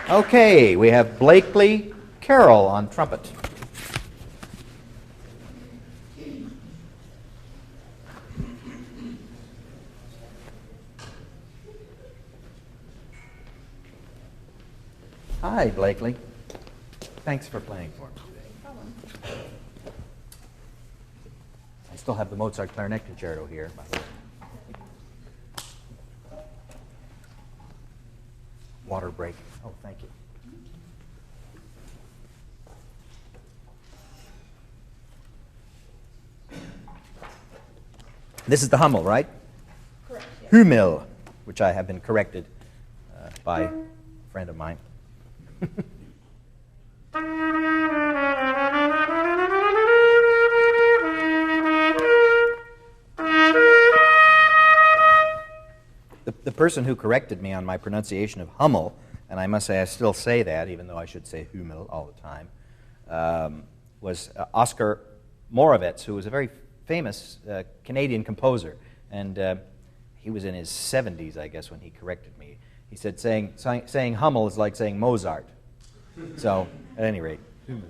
Okay, we have Blakely Carroll on trumpet. Hi, Blakely. Thanks for playing for me today. I still have the Mozart Clarinet Concerto here, by the way. Water break. Oh, thank you. This is the Hummel, right? Correct. Yes. Hummel, which I have been corrected by a friend of mine. The person who corrected me on my pronunciation of Hummel, and I must say I still say that, even though I should say Hummel all the time, was Oscar Moravec, who was a very famous Canadian composer. And he was in his 70s, I guess, when he corrected me. He said saying Hummel is like saying Mozart. So, at any rate, Hummel.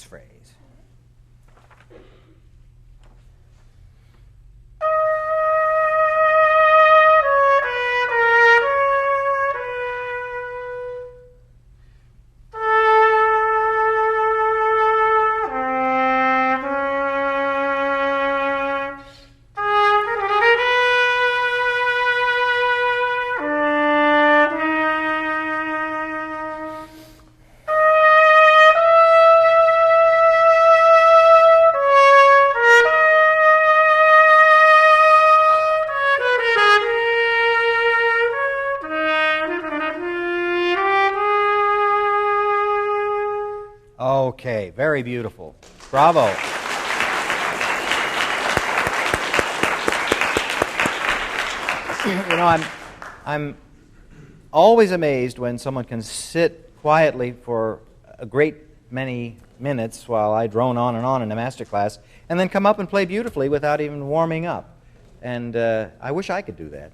Phrase. Okay, very beautiful. Bravo. You know, I'm always amazed when someone can sit quietly for a great many minutes while I drone on in a Masterclass and then come up and play beautifully without even warming up. And I wish I could do that.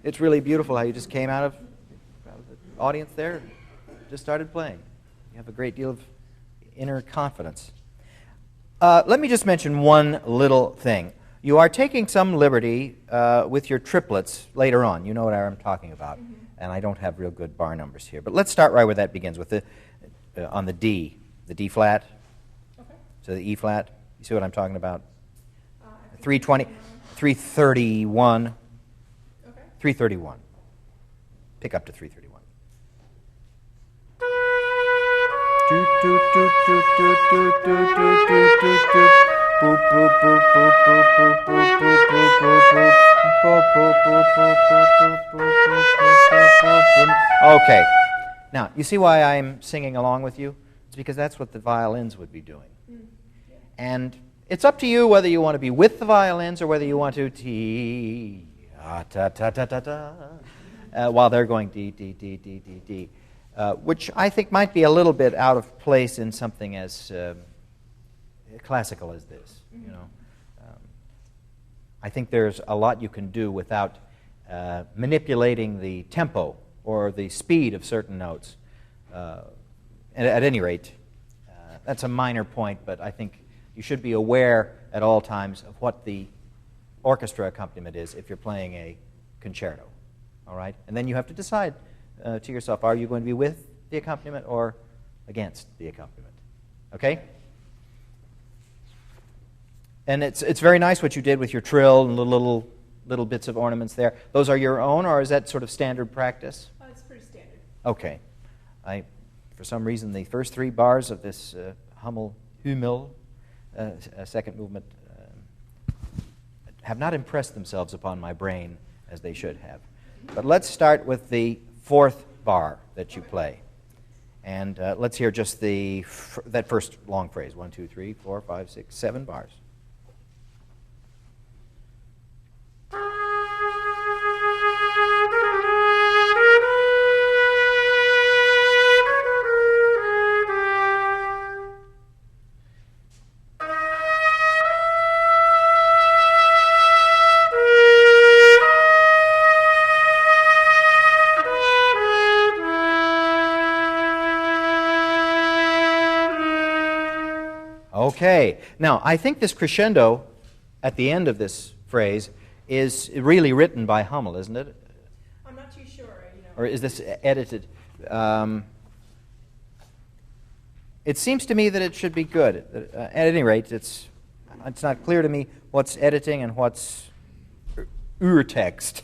It's really beautiful how you just came out of the audience there and just started playing. You have a great deal of inner confidence. Let me just mention one little thing. You are taking some liberty with your triplets later on. You know what I'm talking about. Mm-hmm. And I don't have real good bar numbers here. But let's start right where that begins, with on the D flat. Okay. So the E flat. You see what I'm talking about? 320, 331. Okay. 331. Pick up to 331. Toot, toot, toot, toot, toot, toot, toot, toot, toot, toot, toot. Boop, boop, boop, boop, boop, boop, boop, boop, boop, boop, boop. Boop, boop, boop, boop, boop, boop, boop, boop, boop, boop, boop. Okay. Now, you see why I'm singing along with you? It's because that's what the violins would be doing. And it's up to you whether you want to be with the violins or whether you want to while they're going D, D, D, D, D, D, which I think might be a little bit out of place in something as classical as this. You know, I think there's a lot you can do without manipulating the tempo or the speed of certain notes. At any rate, that's a minor point, but I think you should be aware at all times of what the orchestra accompaniment is if you're playing a concerto. All right? And then you have to decide to yourself, are you going to be with the accompaniment or against the accompaniment? Okay? And it's very nice what you did with your trill and the little bits of ornaments there. Those are your own, or is that sort of standard practice? It's pretty standard. Okay. For some reason, the first three bars of this Hummel second movement have not impressed themselves upon my brain as they should have. But let's start with the fourth bar that you play. And let's hear just that first long phrase. 1, 2, 3, 4, 5, 6, 7 bars. Okay. Now, I think this crescendo at the end of this phrase is really written by Hummel, isn't it? I'm not too sure. Or is this edited? It seems to me that it should be good. At any rate, it's not clear to me what's editing and what's urtext.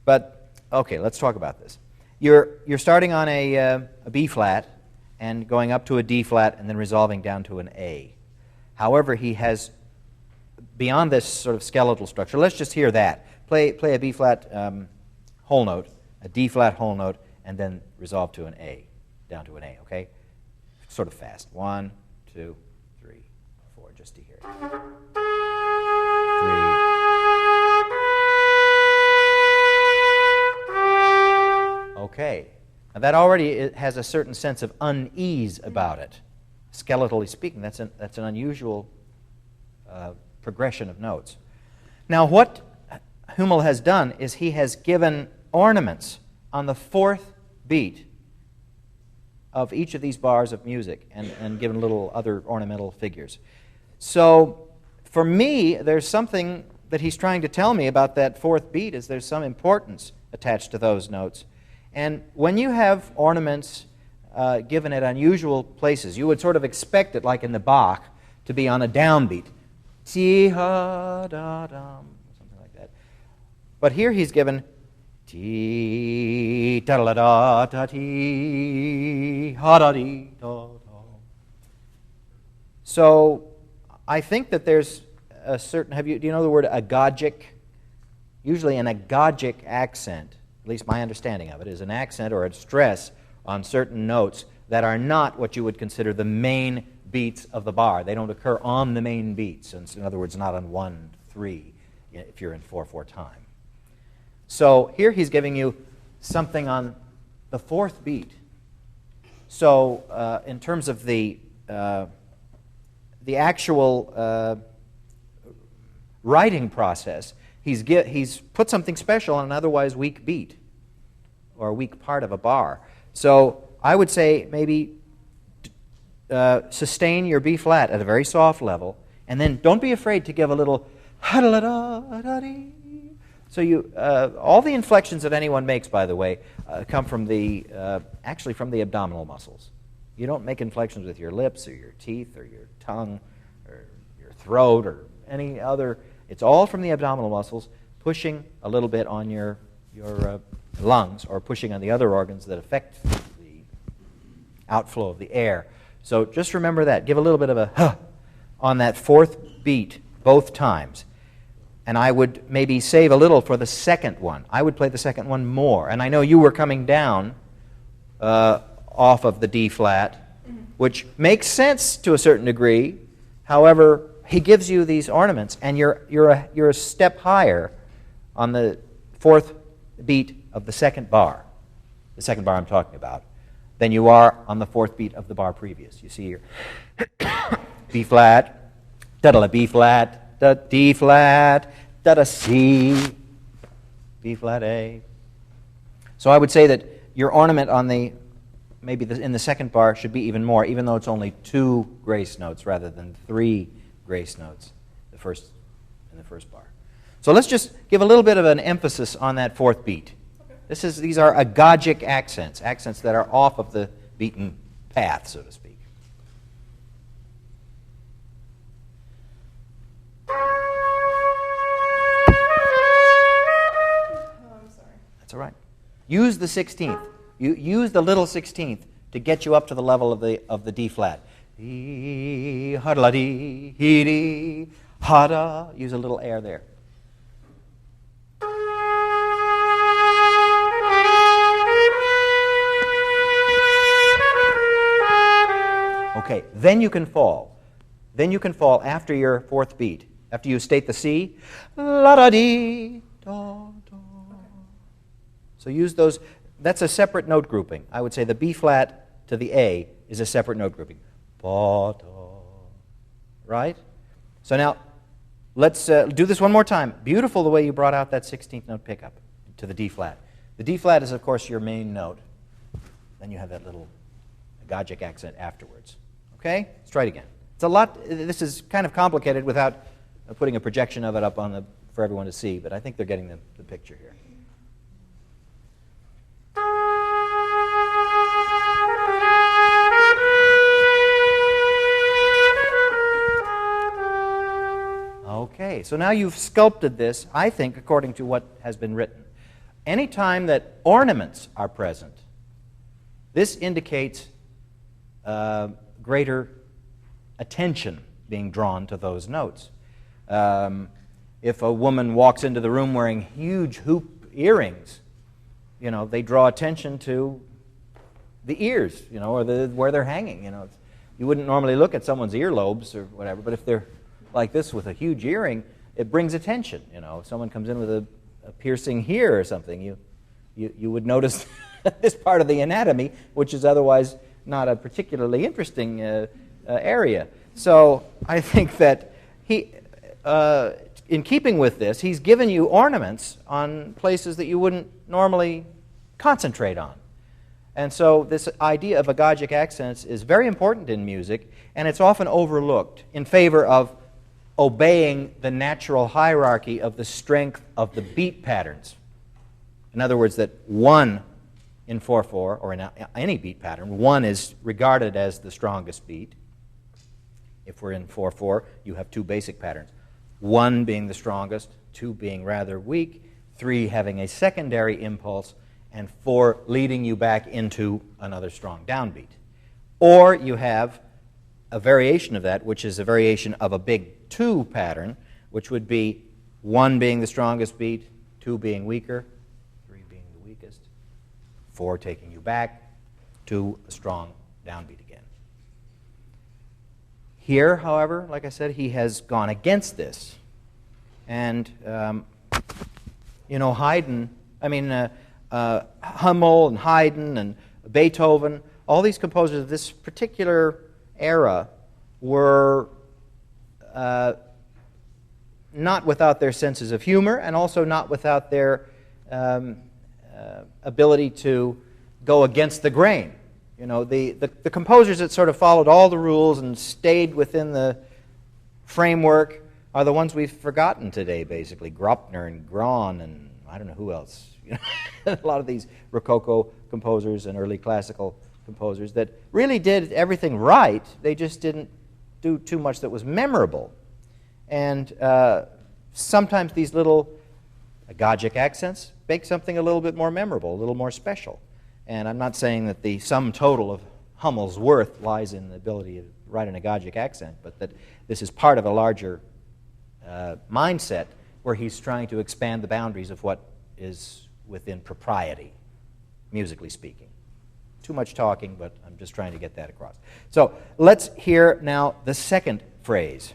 But okay, let's talk about this. You're starting on a B flat and going up to a D flat and then resolving down to an A. However, he has, beyond this sort of skeletal structure, let's just hear that. Play a B flat whole note, a D flat whole note, and then resolve to an A, down to an A, okay? Sort of fast. 1, 2, 3, 4, just to hear it. 3. Okay. Now that already has a certain sense of unease about it, skeletally speaking. That's an unusual progression of notes. Now what Hummel has done is he has given ornaments on the fourth beat of each of these bars of music and given little other ornamental figures. So for me, there's something that he's trying to tell me about that fourth beat is there's some importance attached to those notes. And when you have ornaments given at unusual places, you would sort of expect it, like in the Bach, to be on a downbeat. Ti-ha-da-dum, something like that. But here he's given Ti-ta-da-da-ta-ti-ha-da-dee-da-da. So I think that there's a certain, do you know the word agagic? Usually an agagic accent, at least my understanding of it, is an accent or a stress on certain notes that are not what you would consider the main beats of the bar. They don't occur on the main beats. In other words, not on 1, 3, if you're in 4/4 time. So here he's giving you something on the fourth beat. So in terms of the actual writing process, he's put something special on an otherwise weak beat or a weak part of a bar. So I would say maybe sustain your B flat at a very soft level, and then don't be afraid to give a little ha-da-da-da-dee. So all the inflections that anyone makes, by the way, come from actually from the abdominal muscles. You don't make inflections with your lips or your teeth or your tongue or your throat or any other. It's all from the abdominal muscles, pushing a little bit on your lungs or pushing on the other organs that affect outflow of the air. So just remember that. Give a little bit of a huh on that fourth beat both times. And I would maybe save a little for the second one. I would play the second one more. And I know you were coming down off of the D flat, which makes sense to a certain degree. However, he gives you these ornaments, and you're a step higher on the fourth beat of the second bar I'm talking about, than you are on the fourth beat of the bar previous. You see here, B flat, da-da B flat, da D flat, da-da C, B flat A. So I would say that your ornament on the in the second bar should be even more, even though it's only 2 grace notes rather than 3 grace notes in the first bar. So let's just give a little bit of an emphasis on that fourth beat. Okay. These are Gajic accents, accents that are off of the beaten path, so to speak. Oh, I'm sorry. That's all right. Use the 16th. You use the little 16th to get you up to the level of the D flat. Dee, ha-da, dee, hee, dee, ha-da. Use a little air there. Okay, then you can fall. Then you can fall after your fourth beat. After you state the C, la-da-dee, da-da. So use those. That's a separate note grouping. I would say the B flat to the A is a separate note grouping. Ba-da. Right? So now, let's do this one more time. Beautiful the way you brought out that 16th note pickup to the D flat. The D flat is, of course, your main note. Then you have that little Gajic accent afterwards. Okay? Let's try it again. It's a lot. This is kind of complicated without putting a projection of it up on for everyone to see, but I think they're getting the picture here. Okay, so now you've sculpted this, I think, according to what has been written. Anytime that ornaments are present, this indicates greater attention being drawn to those notes. If a woman walks into the room wearing huge hoop earrings, they draw attention to the ears, or where they're hanging. You wouldn't normally look at someone's earlobes or whatever, but if they're like this with a huge earring, it brings attention. If someone comes in with a piercing here or something, you would notice this part of the anatomy, which is otherwise not a particularly interesting area. So I think that in keeping with this, he's given you ornaments on places that you wouldn't normally concentrate on. And so this idea of Gajic accents is very important in music, and it's often overlooked in favor of obeying the natural hierarchy of the strength of the beat patterns. In other words, that 1 in 4/4, or in any beat pattern, 1 is regarded as the strongest beat. If we're in 4/4, you have 2 basic patterns. 1 being the strongest, 2 being rather weak, 3 having a secondary impulse, and 4 leading you back into another strong downbeat. Or you have a variation of that, which is a variation of a big 2 pattern, which would be 1 being the strongest beat, 2 being weaker, 3 being the weakest, 4 taking you back to a strong downbeat again. Here, however, like I said, he has gone against this. And, Hummel and Haydn and Beethoven, all these composers of this particular era were not without their senses of humor, and also not without their ability to go against the grain. The composers that sort of followed all the rules and stayed within the framework are the ones we've forgotten today, basically. Graupner and Graun and I don't know who else. A lot of these Rococo composers and early classical composers that really did everything right. They just didn't do too much that was memorable. And sometimes these little Gajic accents make something a little bit more memorable, a little more special. And I'm not saying that the sum total of Hummel's worth lies in the ability to write in a Gajic accent, but that this is part of a larger mindset where he's trying to expand the boundaries of what is within propriety, musically speaking. Too much talking, but I'm just trying to get that across. So let's hear now the second phrase,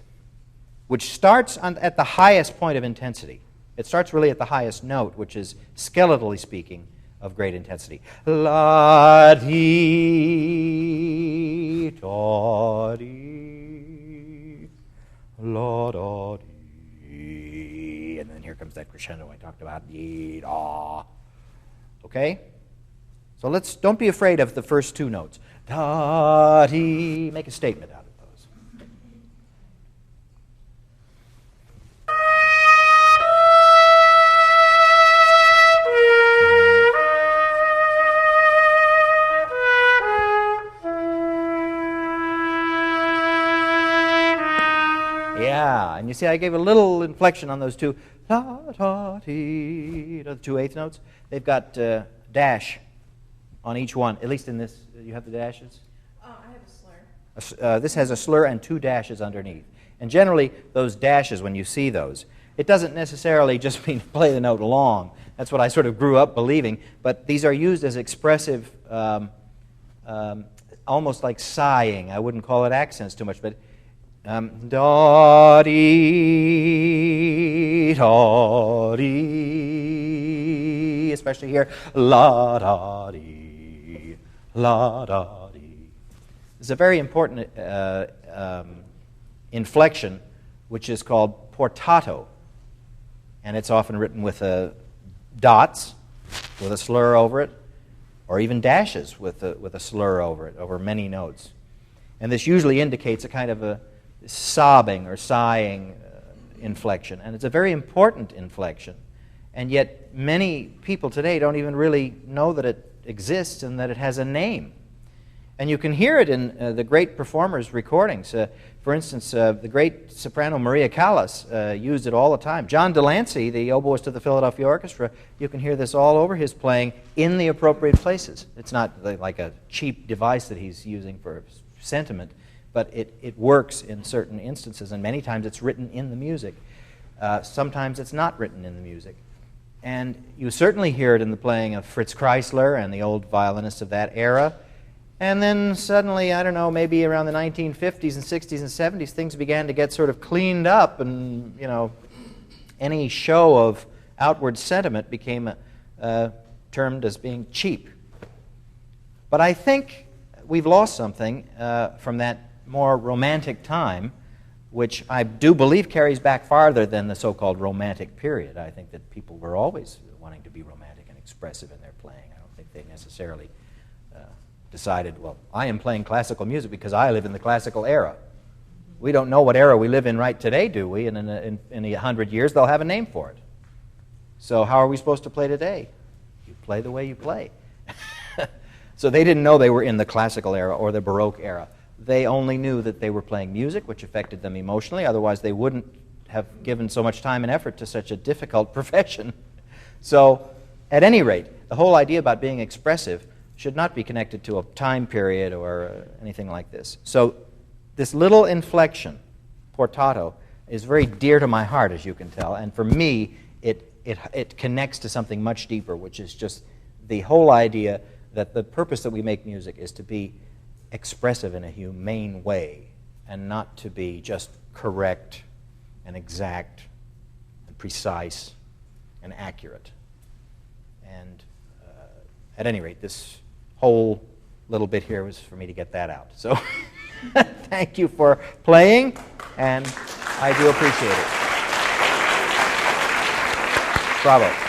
which starts at the highest point of intensity. It starts really at the highest note, which is, skeletally speaking, of great intensity. La-dee, da-dee, la-da-dee. And then here comes that crescendo I talked about. Dee, da. Okay? So don't be afraid of the first two notes. Da-dee. Make a statement out of those. Yeah, and you see I gave a little inflection on those two. Da-da-dee. The two eighth notes. They've got dash on each one, at least in this. You have the dashes? I have a slur. This has a slur and two dashes underneath. And generally, those dashes, when you see those, it doesn't necessarily just mean play the note long. That's what I sort of grew up believing. But these are used as expressive, almost like sighing. I wouldn't call it accents too much, but da-dee, da-dee, especially here, la-da-dee, la-da-dee. There's a very important inflection, which is called portato, and it's often written with dots, with a slur over it, or even dashes with a slur over it, over many notes. And this usually indicates a kind of a sobbing or sighing inflection, and it's a very important inflection. And yet many people today don't even really know that it exists and that it has a name. And you can hear it in the great performers' recordings. For instance, the great soprano Maria Callas used it all the time. John Delancey, the oboist of the Philadelphia Orchestra, you can hear this all over his playing in the appropriate places. It's not like a cheap device that he's using for sentiment, but it works in certain instances, and many times it's written in the music. Sometimes it's not written in the music. And you certainly hear it in the playing of Fritz Kreisler and the old violinists of that era. And then suddenly, I don't know, maybe around the 1950s and 60s and 70s, things began to get sort of cleaned up, and, any show of outward sentiment became termed as being cheap. But I think we've lost something from that more romantic time, which I do believe carries back farther than the so-called romantic period. I think that people were always wanting to be romantic and expressive in their playing. I don't think they necessarily decided, well, I am playing classical music because I live in the classical era. We don't know what era we live in right today, do we? And in 100 years, they'll have a name for it. So how are we supposed to play today? You play the way you play. So they didn't know they were in the classical era or the Baroque era. They only knew that they were playing music, which affected them emotionally. Otherwise, they wouldn't have given so much time and effort to such a difficult profession. So, at any rate, the whole idea about being expressive should not be connected to a time period or anything like this. So, this little inflection, portato, is very dear to my heart, as you can tell. And for me, it connects to something much deeper, which is just the whole idea that the purpose that we make music is to be expressive in a humane way and not to be just correct and exact and precise and accurate. And at any rate, this whole little bit here was for me to get that out. So thank you for playing, and I do appreciate it. Bravo.